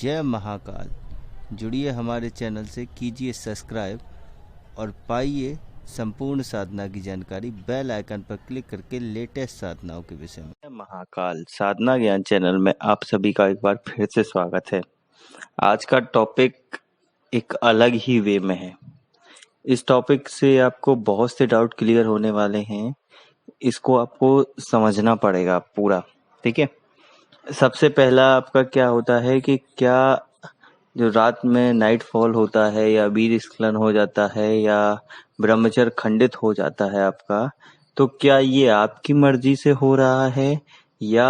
जय महाकाल। जुड़िए हमारे चैनल से, कीजिए सब्सक्राइब और पाइए संपूर्ण साधना की जानकारी बेल आइकन पर क्लिक करके लेटेस्ट साधनाओं के विषय में। जय महाकाल साधना ज्ञान चैनल में आप सभी का एक बार फिर से स्वागत है। आज का टॉपिक एक अलग ही वे में है। इस टॉपिक से आपको बहुत से डाउट क्लियर होने वाले हैं। इसको आपको समझना पड़ेगा पूरा, ठीक है। सबसे पहला आपका क्या होता है कि क्या जो रात में नाइट फॉल होता है या वीर स्खलन हो जाता है या ब्रह्मचर्य खंडित हो जाता है आपका, तो क्या ये आपकी मर्जी से हो रहा है या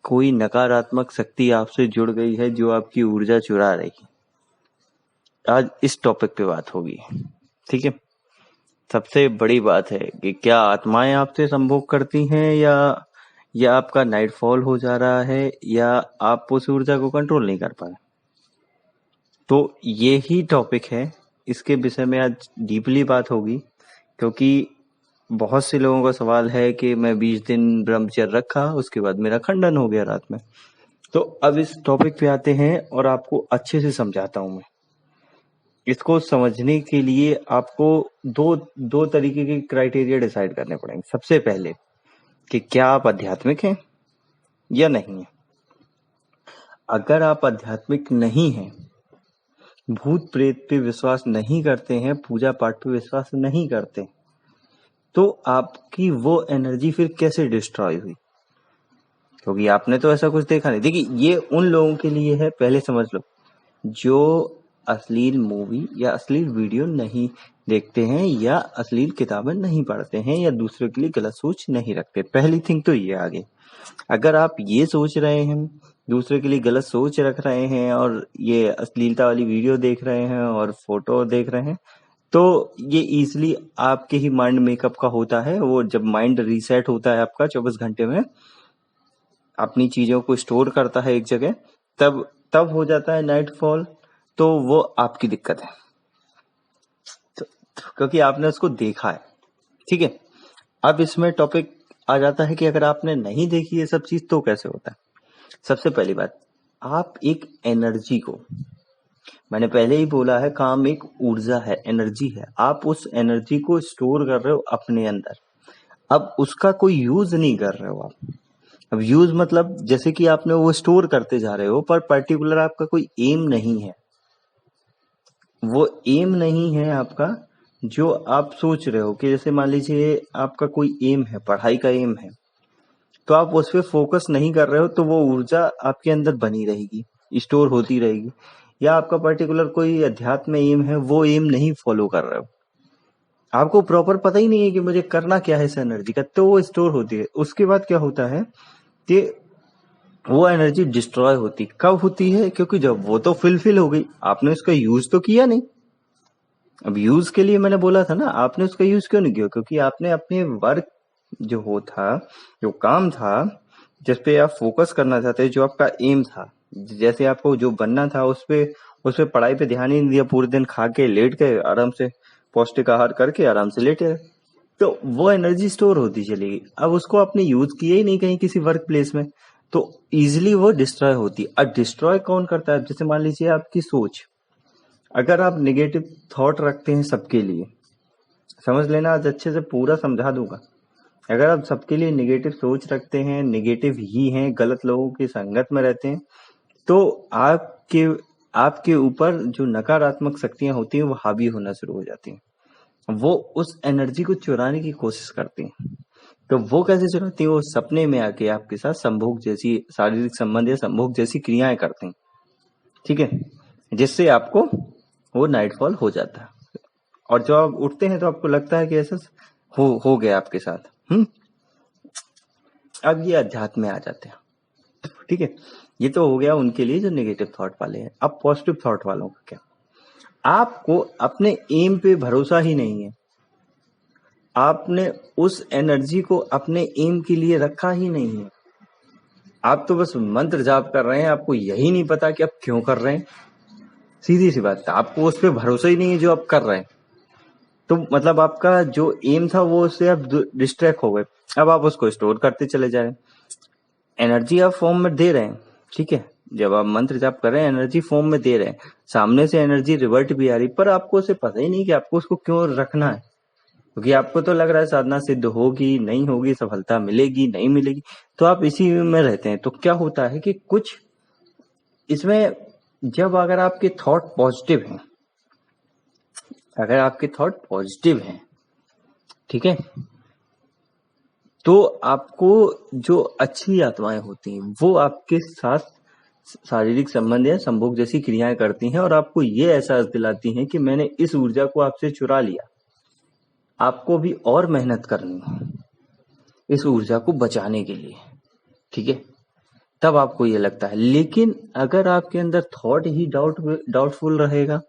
कोई नकारात्मक शक्ति आपसे जुड़ गई है जो आपकी ऊर्जा चुरा रही है। आज इस टॉपिक पे बात होगी, ठीक है। सबसे बड़ी बात है कि क्या आत्माएं आपसे संभोग करती हैं या आपका नाइटफॉल हो जा रहा है या आप उस ऊर्जा को कंट्रोल नहीं कर पा रहे। तो ये ही टॉपिक है, इसके विषय में आज डीपली बात होगी, क्योंकि बहुत से लोगों का सवाल है कि मैं 20 दिन ब्रह्मचर्य रखा, उसके बाद मेरा खंडन हो गया रात में। तो अब इस टॉपिक पे आते हैं और आपको अच्छे से समझाता हूं मैं। इसको समझने के लिए आपको दो तरीके के क्राइटेरिया डिसाइड करने पड़ेंगे। सबसे पहले कि क्या आप आध्यात्मिक हैं या नहीं है। अगर आप आध्यात्मिक नहीं हैं, भूत प्रेत पे विश्वास नहीं करते हैं, पूजा पाठ पे विश्वास नहीं करते, तो आपकी वो एनर्जी फिर कैसे डिस्ट्रॉय हुई? क्योंकि आपने तो ऐसा कुछ देखा नहीं। देखिए, ये उन लोगों के लिए है, पहले समझ लो, जो अश्लील मूवी या अश्लील वीडियो नहीं देखते हैं या अश्लील किताबें नहीं पढ़ते हैं या दूसरे के लिए गलत सोच नहीं रखते। पहली थिंग तो ये आगे। अगर आप ये सोच रहे हैं, दूसरे के लिए गलत सोच रख रहे हैं और ये अश्लीलता वाली वीडियो देख रहे हैं और फोटो देख रहे हैं, तो ये इजीली आपके ही माइंड मेकअप का होता है। वो जब माइंड रीसेट होता है आपका 24 घंटे में, अपनी चीजों को स्टोर करता है एक जगह, तब हो जाता है नाइटफॉल। तो वो आपकी दिक्कत है, तो क्योंकि आपने उसको देखा है, ठीक है। अब इसमें टॉपिक आ जाता है कि अगर आपने नहीं देखी ये सब चीज तो कैसे होता है। सबसे पहली बात, आप एक एनर्जी को, मैंने पहले ही बोला है, काम एक ऊर्जा है, एनर्जी है। आप उस एनर्जी को स्टोर कर रहे हो अपने अंदर। अब उसका कोई यूज नहीं कर रहे हो आप। अब यूज मतलब जैसे कि आपने वो स्टोर करते जा रहे हो, पर पर्टिकुलर आपका कोई एम नहीं है। वो एम नहीं है आपका जो आप सोच रहे हो कि जैसे मान लीजिए आपका कोई एम है, पढ़ाई का एम है, तो आप उस पर फोकस नहीं कर रहे हो, तो वो ऊर्जा आपके अंदर बनी रहेगी, स्टोर होती रहेगी। या आपका पर्टिकुलर कोई अध्यात्म एम है, वो एम नहीं फॉलो कर रहे हो, आपको प्रॉपर पता ही नहीं है कि मुझे करना क्या है इस एनर्जी का, तो वो स्टोर होती है। उसके बाद क्या होता है कि वो एनर्जी डिस्ट्रॉय होती। कब होती है? क्योंकि जब वो तो फिलफिल हो गई, आपने उसका यूज तो किया नहीं। अब यूज के लिए मैंने बोला था ना, आपने उसका यूज क्यों नहीं किया? क्योंकि आपने अपने वर्क जो काम था, जिस पे आप फोकस करना चाहते, जो आपका एम था, जैसे आपको जो बनना था, उस पे पढ़ाई पे ध्यान ही नहीं दिया। पूरे दिन खा के लेट गए, आराम से पौष्टिक आहार करके आराम से लेटे रहे, तो वो एनर्जी स्टोर होती चली गई। अब उसको आपने यूज किया ही नहीं कहीं किसी वर्क प्लेस में, तो इजिली वो डिस्ट्रॉय होती। अब डिस्ट्रॉय कौन करता है? जैसे मान लीजिए आपकी सोच, अगर आप नेगेटिव थॉट रखते हैं सबके लिए, समझ लेना, आज अच्छे से पूरा समझा दूंगा। अगर आप सबके लिए नेगेटिव सोच रखते हैं, नेगेटिव ही हैं, गलत लोगों की संगत में रहते हैं, तो आपके ऊपर जो नकारात्मक शक्तियां होती हैं वो हावी होना शुरू हो जाती हैं। वो उस एनर्जी को चुराने की कोशिश करती हैं। तो वो कैसे चुराती हैं? वो सपने में आके आपके साथ संभोग जैसी, शारीरिक संबंध या संभोग जैसी क्रियाएं करते हैं, ठीक है, जिससे आपको वो नाइटफॉल हो जाता है। और जब आप उठते हैं तो आपको लगता है कि ऐसा हो गया आपके साथ। अब ये अध्यात्म में आ जाते हैं, ठीक है। ये तो हो गया उनके लिए जो नेगेटिव थॉट वाले हैं। अब पॉजिटिव थॉट वालों का क्या? आपको अपने एम पे भरोसा ही नहीं है, आपने उस एनर्जी को अपने एम के लिए रखा ही नहीं है। आप तो बस मंत्र जाप कर रहे हैं, आपको यही नहीं पता कि आप क्यों कर रहे हैं। सीधी सी बात है, आपको उस पर भरोसा ही नहीं है जो आप कर रहे हैं। तो मतलब आपका जो एम था वो उससे आप डिस्ट्रैक्ट हो गए। अब आप उसको स्टोर करते चले जा रहे हैं, एनर्जी आप फॉर्म में दे रहे हैं, ठीक है, जब आप मंत्र जाप कर रहे हैं एनर्जी फॉर्म में दे रहे हैं, सामने से एनर्जी रिवर्ट भी आ रही, पर आपको उसे पता ही नहीं कि आपको उसको क्यों रखना है, क्योंकि आपको तो लग रहा है साधना सिद्ध होगी नहीं होगी, सफलता मिलेगी नहीं मिलेगी, तो आप इसी में रहते हैं। तो क्या होता है कि कुछ इसमें जब अगर आपके थॉट पॉजिटिव हैं, अगर आपके थॉट पॉजिटिव हैं, ठीक है, तो आपको जो अच्छी आत्माएं होती हैं वो आपके साथ शारीरिक संबंध या संभोग जैसी क्रियाएं करती हैं और आपको ये एहसास दिलाती हैं कि मैंने इस ऊर्जा को आपसे चुरा लिया, आपको भी और मेहनत करनी है इस ऊर्जा को बचाने के लिए, ठीक है, तब आपको ये लगता है। लेकिन अगर आपके अंदर थॉट ही डाउटफुल रहेगा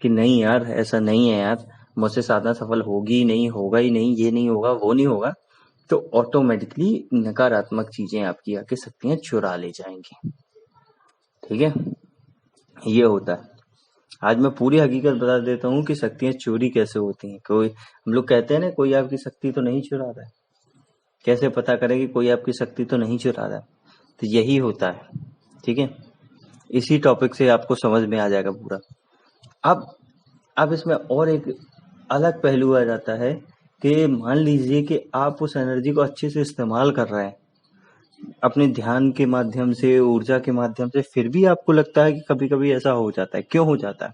कि नहीं यार ऐसा नहीं है यार, मुझसे साधना सफल होगी ही नहीं, होगा ही नहीं, ये नहीं होगा वो नहीं होगा, तो ऑटोमेटिकली नकारात्मक चीजें आपकी आके शक्तियां चुरा ले जाएंगी, ठीक है, ये होता है। आज मैं पूरी हकीकत बता देता हूँ कि शक्तियां चोरी कैसे होती हैं। कोई हम लोग कहते हैं ना कोई आपकी शक्ति तो नहीं चुरा रहा है, कैसे पता करें कि कोई आपकी शक्ति तो नहीं चुरा रहा है, तो यही होता है, ठीक है। इसी टॉपिक से आपको समझ में आ जाएगा पूरा। अब इसमें और एक अलग पहलू आ जाता है कि मान लीजिए कि आप उस एनर्जी को अच्छे से इस्तेमाल कर रहे हैं अपने ध्यान के माध्यम से, ऊर्जा के माध्यम से, फिर भी आपको लगता है कि कभी कभी ऐसा हो जाता है। क्यों हो जाता है?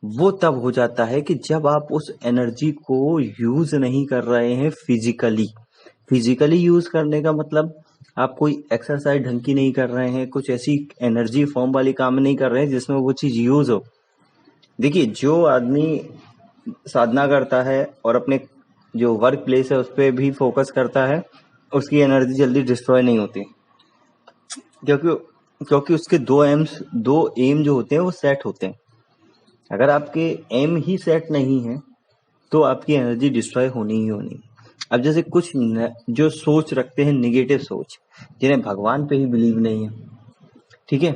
वो तब हो जाता है कि जब आप उस एनर्जी को यूज नहीं कर रहे हैं फिजिकली यूज करने का मतलब आप कोई एक्सरसाइज ढंग की नहीं कर रहे हैं, कुछ ऐसी एनर्जी फॉर्म वाली काम नहीं कर रहे हैं जिसमें वो चीज यूज हो। देखिए, जो आदमी साधना करता है और अपने जो वर्क प्लेस है उस पर भी फोकस करता है, उसकी एनर्जी जल्दी डिस्ट्रॉय नहीं होती, क्योंकि उसके दो एम जो होते हैं वो सेट होते हैं। अगर आपके एम ही सेट नहीं है तो आपकी एनर्जी डिस्ट्रॉय होनी ही होनी। अब जैसे कुछ जो सोच रखते हैं निगेटिव सोच, जिन्हें भगवान पे ही बिलीव नहीं है, ठीक है,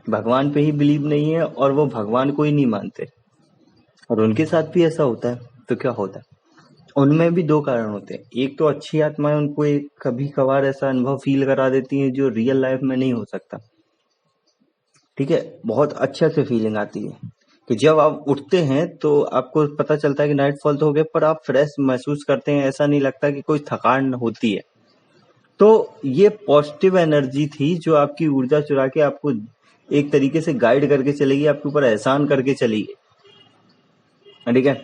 भगवान पे ही बिलीव नहीं है और वो भगवान को ही नहीं मानते, और उनके साथ भी ऐसा होता है, तो क्या होता है? उनमें भी दो कारण होते हैं। एक तो अच्छी आत्माएं उनको एक कभी कभार ऐसा अनुभव फील करा देती हैं जो रियल लाइफ में नहीं हो सकता, ठीक है, बहुत अच्छे से फीलिंग आती है कि जब आप उठते हैं तो आपको पता चलता है कि नाइट फॉल तो हो गया, पर आप फ्रेश महसूस करते हैं, ऐसा नहीं लगता कि कोई थकान होती है। तो ये पॉजिटिव एनर्जी थी जो आपकी ऊर्जा चुरा के आपको एक तरीके से गाइड करके चलेगी, आपके ऊपर एहसान करके चलेगी, ठीक है।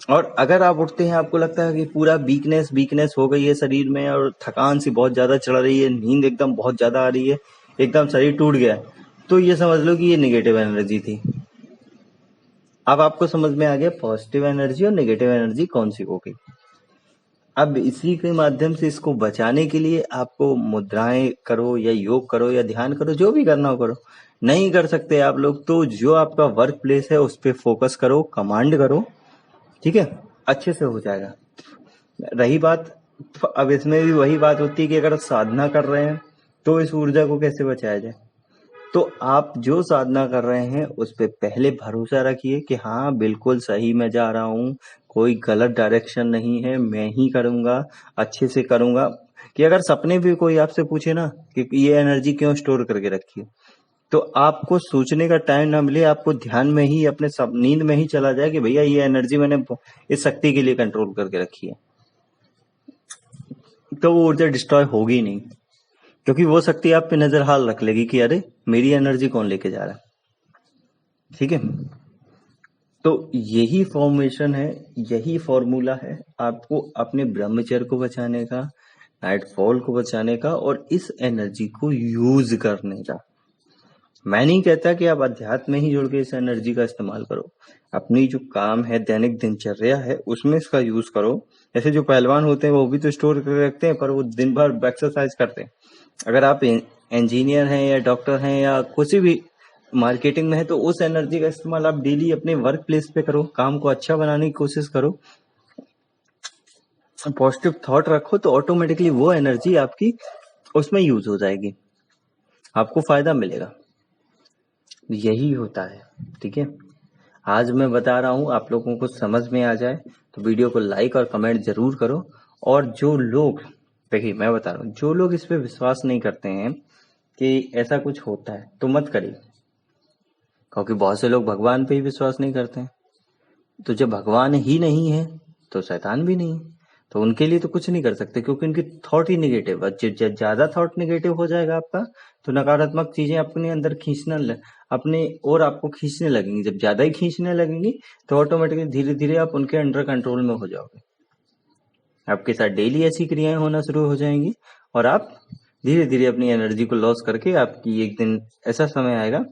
और अगर आप उठते हैं आपको लगता है कि पूरा वीकनेस हो गई है शरीर में और थकान सी बहुत ज्यादा चढ़ रही है, नींद एकदम बहुत ज्यादा आ रही है, एकदम शरीर टूट गया है, तो ये समझ लो कि ये नेगेटिव एनर्जी थी। अब आपको समझ में आ गया पॉजिटिव एनर्जी और नेगेटिव एनर्जी कौन सी होगी। अब इसी के माध्यम से इसको बचाने के लिए आपको मुद्राएं करो या योग करो या ध्यान करो, जो भी करना हो करो। नहीं कर सकते आप लोग तो जो आपका वर्क प्लेस है उस पर फोकस करो, कमांड करो, ठीक है, अच्छे से हो जाएगा। रही बात, अब इसमें भी वही बात होती है कि अगर साधना कर रहे हैं तो इस ऊर्जा को कैसे बचाया जाए। तो आप जो साधना कर रहे हैं उस पर पहले भरोसा रखिए कि हाँ बिल्कुल सही मैं जा रहा हूँ, कोई गलत डायरेक्शन नहीं है, मैं ही करूंगा, अच्छे से करूंगा। कि अगर सपने भी कोई आपसे पूछे ना कि ये एनर्जी क्यों स्टोर करके रखी है, तो आपको सोचने का टाइम ना मिले, आपको ध्यान में ही अपने सब नींद में ही चला जाए कि भैया ये एनर्जी मैंने इस शक्ति के लिए कंट्रोल करके रखी है, तो वो ऊर्जा डिस्ट्रॉय होगी नहीं, क्योंकि वो शक्ति आप पे नजर हाल रख लेगी कि अरे मेरी एनर्जी कौन लेके जा रहा है, ठीक है। तो यही फॉर्मेशन है, यही फॉर्मूला है आपको अपने ब्रह्मचर्य को बचाने का, नाइटफॉल को बचाने का और इस एनर्जी को यूज करने का। मैं नहीं कहता कि आप अध्यात्म में ही जुड़ के इस एनर्जी का इस्तेमाल करो, अपनी जो काम है दैनिक दिनचर्या है उसमें इसका यूज करो। जैसे जो पहलवान होते हैं वो भी तो स्टोर करके रखते हैं, पर वो दिन भर एक्सरसाइज करते हैं। अगर आप इंजीनियर हैं या डॉक्टर हैं या कुछ भी मार्केटिंग में है तो उस एनर्जी का इस्तेमाल आप डेली अपने वर्क प्लेस पे करो, काम को अच्छा बनाने की कोशिश करो, पॉजिटिव थॉट रखो, तो ऑटोमेटिकली वो एनर्जी आपकी उसमें यूज हो जाएगी, आपको फायदा मिलेगा। यही होता है, ठीक है। आज मैं बता रहा हूं, आप लोगों को समझ में आ जाए तो वीडियो को लाइक और कमेंट जरूर करो। और जो लोग, देखिए मैं बता रहा हूँ, जो लोग इस पे विश्वास नहीं करते हैं कि ऐसा कुछ होता है तो मत करिए, क्योंकि बहुत से लोग भगवान पे ही विश्वास नहीं करते हैं। तो जब भगवान ही नहीं है तो शैतान भी नहीं है, तो उनके लिए तो कुछ नहीं कर सकते, क्योंकि उनकी थॉट ही निगेटिव है। जब ज्यादा थॉट निगेटिव हो जाएगा आपका, तो नकारात्मक चीजें अपने अंदर अपने और आपको खींचने लगेंगी। जब ज्यादा ही खींचने लगेंगी तो ऑटोमेटिकली धीरे धीरे आप उनके अंडर कंट्रोल में हो जाओगे। आपके साथ डेली ऐसी क्रियाएं होना शुरू हो जाएंगी और आप धीरे धीरे अपनी एनर्जी को लॉस करके, आपकी एक दिन ऐसा समय आएगा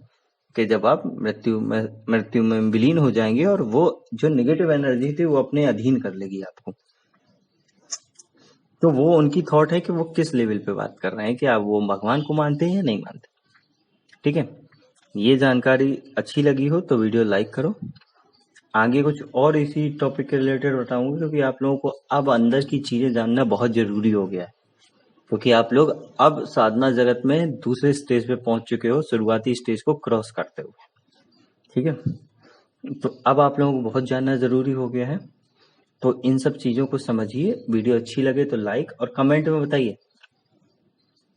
कि जब आप मृत्यु में विलीन हो जाएंगे और वो जो नेगेटिव एनर्जी थी वो अपने अधीन कर लेगी आपको। तो वो उनकी थॉट है कि वो किस लेवल पे बात कर रहे हैं, कि आप वो भगवान को मानते हैं या नहीं मानते। ठीक है, ये जानकारी अच्छी लगी हो तो वीडियो लाइक करो। आगे कुछ और इसी टॉपिक के रिलेटेड बताऊंगा, क्योंकि आप लोगों को अब अंदर की चीजें जानना बहुत जरूरी हो गया है, क्योंकि आप लोग अब साधना जगत में दूसरे स्टेज पे पहुंच चुके हो, शुरुआती स्टेज को क्रॉस करते हुए। ठीक है, तो अब आप लोगों को बहुत जानना जरूरी हो गया है, तो इन सब चीजों को समझिए। वीडियो अच्छी लगे तो लाइक और कमेंट में बताइए।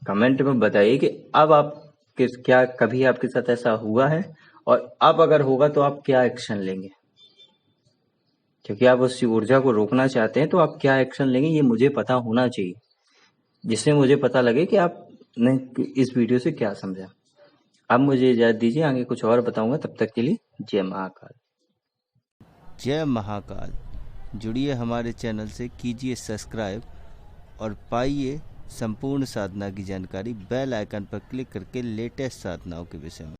कमेंट में बताइए कि अब आप क्या कभी आपके साथ ऐसा हुआ है, और अब अगर होगा तो आप क्या एक्शन लेंगे, क्योंकि आप उस ऊर्जा को रोकना चाहते हैं। तो आप क्या एक्शन लेंगे ये मुझे पता होना चाहिए, जिससे मुझे पता लगे कि आपने इस वीडियो से क्या समझा। अब मुझे इजाजत दीजिए, आगे कुछ और बताऊंगा। तब तक के लिए जय महाकाल। जय महाकाल। जुड़िए हमारे चैनल से, कीजिए सब्सक्राइब और पाइए संपूर्ण साधना की जानकारी बेल आइकन पर क्लिक करके लेटेस्ट साधनाओं के विषय में।